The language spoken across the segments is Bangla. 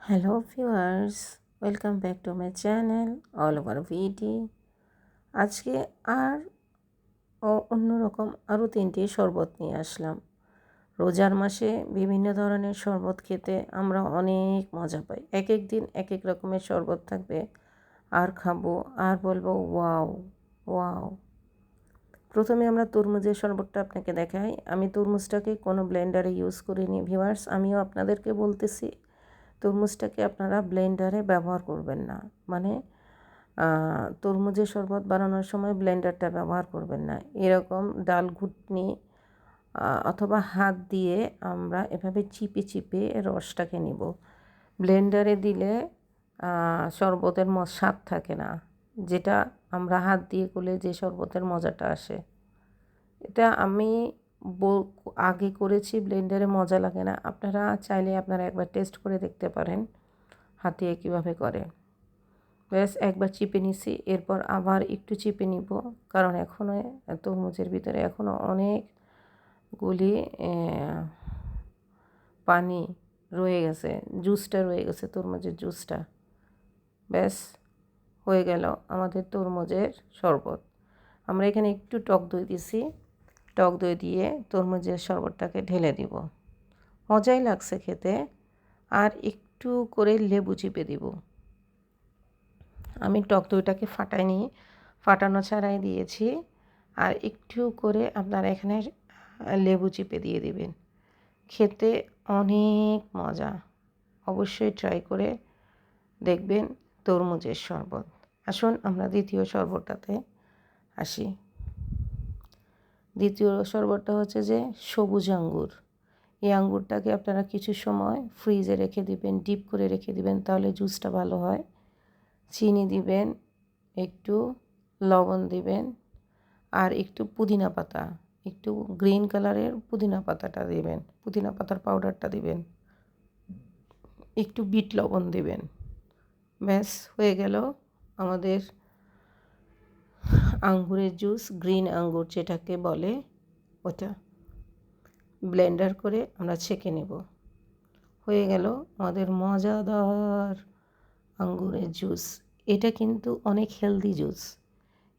Hello viewers, welcome back to my channel all over ভিডি। আজকে আর অন্যরকম আরও 3টি শরবত নিয়ে আসলাম। রোজার মাসে বিভিন্ন ধরনের শরবত খেতে আমরা অনেক মজা পাই। এক এক দিন এক এক রকমের শরবত থাকবে, আর খাবো আর বলবো ওয়াও ওয়াও। প্রথমে আমরা তরমুজের শরবতটা আপনাকে দেখাই। আমি তরমুজটাকে কোনো ব্লেন্ডারে ইউজ করিনি ভিউয়ার্স, আমিও আপনাদেরকে বলতেছি তরমুজটাকে আপনারা ব্লেন্ডারে ব্যবহার করবেন না। মানে তরমুজের শরবত বানানোর সময় ব্লেন্ডারটা ব্যবহার করবেন না। এরকম ডাল ঘুটনি অথবা হাত দিয়ে আমরা এভাবে চিপে চিপে রসটাকে নিব। ব্লেন্ডারে দিলে শরবতের স্বাদ থাকে না, যেটা আমরা হাত দিয়ে করলে যে শরবতের মজাটা আসে। এটা আমি আগে করেছি, ব্লেন্ডারে মজা লাগে না। আপনারা চাইলে আপনারা একবার টেস্ট করে দেখতে পারেন হাতিয়ে কীভাবে করে। ব্যাস একবার চিপে নিছি, এরপর আবার একটু চিপে নিব, কারণ এখনও তরমুজের ভিতরে এখনও অনেকগুলি পানি রয়ে গেছে, জুসটা রয়ে গেছে, তরমুজের জুসটা। ব্যাস হয়ে গেল আমাদের তরমুজের শরবত। আমরা এখানে একটু টক দই দিছি, টক দই দিয়ে তরমুজের শরবতটাকে ঢেলে দিব। মজাই লাগছে খেতে। আর একটু করে লেবু চিপে দিব। আমি টক দইটাকে ফাটাইনি, ফাটানো ছাড়াই দিয়েছি। আর একটু করে আপনারা এখানে লেবু চিপে দিয়ে দিবেন। খেতে অনেক মজা, অবশ্যই ট্রাই করে দেখবেন তরমুজের শরবত। আসুন আমরা দ্বিতীয় শরবতটাতে আসি। দ্বিতীয় শরবতটা হচ্ছে যে সবুজ আঙ্গুর। এই আঙ্গুরটাকে আপনারা কিছু সময় ফ্রিজে রেখে দিবেন, ডিপ করে রেখে দিবেন, তাহলে জুসটা ভালো হয়। চিনি দিবেন, একটু লবণ দিবেন, আর একটু পুদিনা পাতা, একটু গ্রিন কালারের পুদিনা পাতাটা দিবেন, পুদিনা পাতার পাউডারটা দিবেন, একটু বিট লবণ দিবেন। ব্যাস হয়ে গেল আমাদের আঙ্গুরের জুস, গ্রিন আঙ্গুর যেটাকে বলে ওটা। ব্লেন্ডার করে আমরা ছেঁকে নেব। হয়ে গেল আমাদের মজাদার আঙ্গুরের জুস। এটা কিন্তু অনেক হেলদি জুস।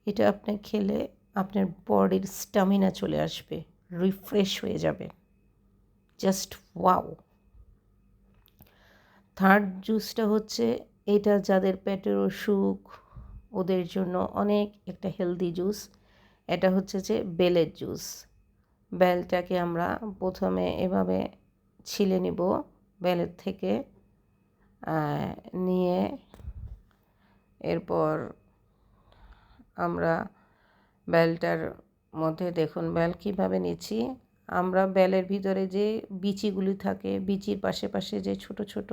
এটা আপনি খেলে আপনার বডির স্ট্যামিনা চলে আসবে, রিফ্রেশ হয়ে যাবে, জাস্ট ওয়াও। থার্ড জুসটা হচ্ছে এটা যাদের পেটের অসুখ ওদের জন্য অনেক একটা হেলদি জুস। এটা হচ্ছে যে বেলের জুস। বেলটাকে আমরা প্রথমে এভাবে ছিলে নিব, বেলের থেকে নিয়ে এরপর আমরা বেলটার মধ্যে দেখুন বেল কীভাবে নিচ্ছি। আমরা বেলের ভিতরে যে বিচিগুলি থাকে, বিচির পাশে পাশে যে ছোট ছোট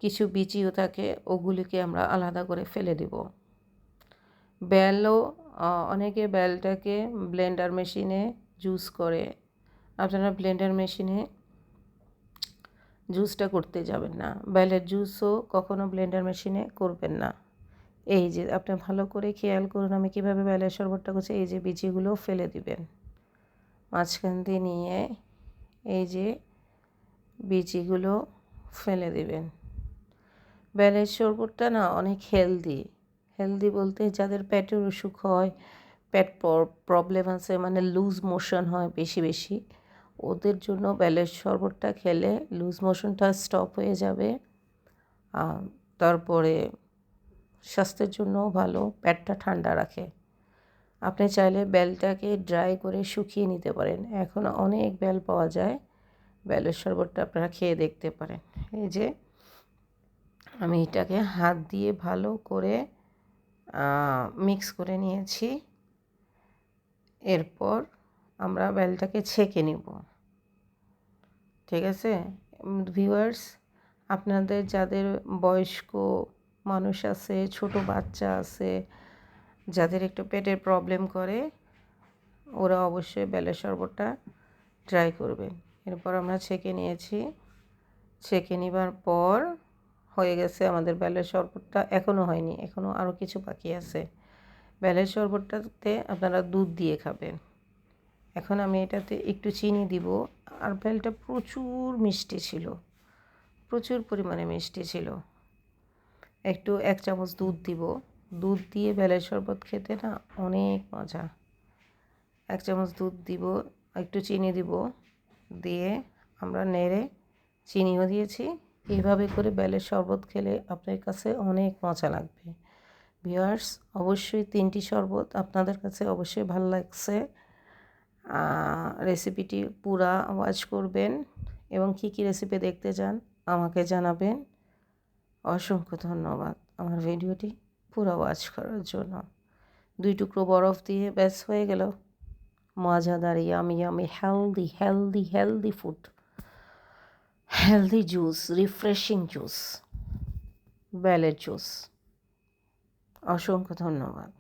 কিছু বিচিও থাকে, ওগুলিকে আমরা আলাদা করে ফেলে দেব। বেলও অনেকে বেলটাকে ব্লেন্ডার মেশিনে জুস করে। আপনারা ব্লেন্ডার মেশিনে জুসটা করতে যাবেন না, বেলের জুসও কখনো ব্লেন্ডার মেশিনে করবেন না। এই যে আপনি ভালো করে খেয়াল করুন আমি কীভাবে বেলের শরবতটা করছি। এই যে বিচিগুলো ফেলে দিবেন, মাঝখান দিয়ে নিয়ে এই যে বিচিগুলো ফেলে দিবেন। বেলের শরবতটা না অনেক হেলদি। হেলদি বলতে যাদের পেটের অসুখ হয়, পেট প্রবলেম আছে, মানে লুজ মোশন হয় বেশি বেশি, ওদের জন্য বেলের শরবতটা খেলে লুজ মোশনটা স্টপ হয়ে যাবে। তারপরে স্বাস্থ্যের জন্যও ভালো, পেটটা ঠান্ডা রাখে। আপনি চাইলে বেলটাকে ড্রাই করে শুকিয়ে নিতে পারেন, এখন অনেক বেল পাওয়া যায়। বেলের শরবতটা আপনারা খেয়ে দেখতে পারেন। এই যে আমি এটাকে হাত দিয়ে ভালো করে মিক্স করে নিয়েছি। এরপর আমরা বেলটাকে ছেঁকে নিব, ঠিক আছে ভিউয়ার্স। আপনাদের যাদের বয়স্ক মানুষ আছে, ছোট বাচ্চা আছে, যাদের একটু পেটের প্রবলেম করে, ওরা অবশ্যই বেলের শরবতটা ট্রাই করবেন। এরপর আমরা ছেঁকে নিয়েছি। ছেঁকে নেবার পর হয়ে গেছে আমাদের বেলের শরবতটা। এখনও হয়নি, এখনও আরও কিছু বাকি আছে। বেলের শরবতটাতে আপনারা দুধ দিয়ে খাবেন। এখন আমি এটাতে একটু চিনি দিব। আর বেলটা প্রচুর মিষ্টি ছিল, প্রচুর পরিমাণে মিষ্টি ছিল। একটু 1 চামচ দুধ দিব। দুধ দিয়ে বেলের শরবত খেতে না অনেক মজা। 1 চামচ দুধ দিব, একটু চিনি দিব, দিয়ে আমরা নেড়ে চিনিও দিয়েছি। এইভাবে করে বেলের শরবত খেলে আপনার কাছে অনেক মজা লাগবে। ভিউয়ার্স, অবশ্যই 3টি শরবত আপনাদের কাছে অবশ্যই ভালো লাগছে। রেসিপিটি পুরা ওয়াচ করবেন এবং কী কী রেসিপি দেখতে চান আমাকে জানাবেন। অসংখ্য ধন্যবাদ আমার ভিডিওটি পুরো ওয়াচ করার জন্য। 2 টুকরো বরফ দিয়ে ব্যাস হয়ে গেল মজাদার yummy yummy healthy food, healthy juice, refreshing juice, বেলের জুস। অসংখ্য ধন্যবাদ।